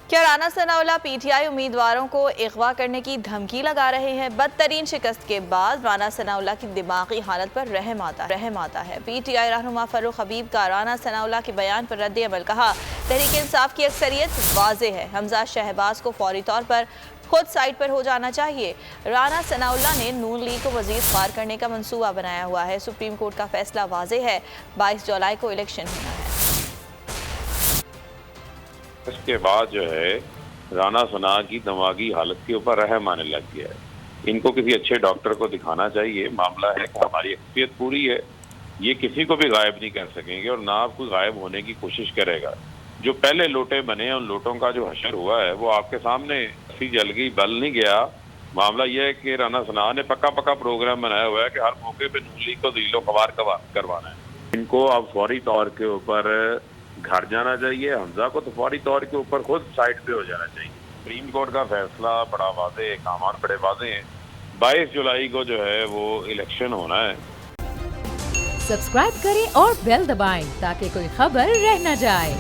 کیا Rana Sanaullah P T I امیدواروں کو اغوا کرنے کی دھمکی لگا رہے ہیں؟ بدترین شکست کے بعد رانا ثناءاللہ کی دماغی حالت پر رحم آتا ہے۔ پی ٹی آئی رہنما فاروق حبیب کا رانا ثناءاللہ کے بیان پر رد عمل، کہا تحریک انصاف کی اکثریت واضح ہے، حمزہ شہباز کو فوری طور پر خود سائٹ پر ہو جانا چاہیے۔ رانا ثناءاللہ نے نون لیگ کو مزید خوار کرنے کا منصوبہ بنایا ہوا ہے۔ سپریم کورٹ کا فیصلہ واضح ہے، 22 جولائی کو الیکشن ہونا ہے۔ اس کے بعد جو ہے رانا ثناء کی دماغی حالت کے اوپر رحم آنے لگ گیا ہے۔ ان کو کسی اچھے ڈاکٹر کو دکھانا چاہیے۔ معاملہ ہے کہ ہماری اکثریت پوری ہے، یہ کسی کو بھی غائب نہیں کر سکیں گے اور نہ آپ کوئی غائب ہونے کی کوشش کرے گا۔ جو پہلے لوٹے بنے ہیں ان لوٹوں کا جو حشر ہوا ہے وہ آپ کے سامنے جل گئی، بل نہیں گیا۔ معاملہ یہ ہے کہ رانا ثناء نے پکا پروگرام بنایا ہوا ہے کہ ہر موقع پہ نون لیگ کو ذلیل و خوار کروانا ہے۔ ان کو اب فوری طور کے اوپر گھر جانا چاہیے، حمزہ کو تو فوری طور کے اوپر خود سائٹ پہ ہو جانا چاہیے۔ سپریم کورٹ کا فیصلہ بڑا واضح ہے، احکامات بڑے واضح ہیں۔ 22 جولائی کو جو ہے وہ الیکشن ہونا ہے۔ سبسکرائب کریں اور بیل دبائیں تاکہ کوئی خبر رہ نہ جائے۔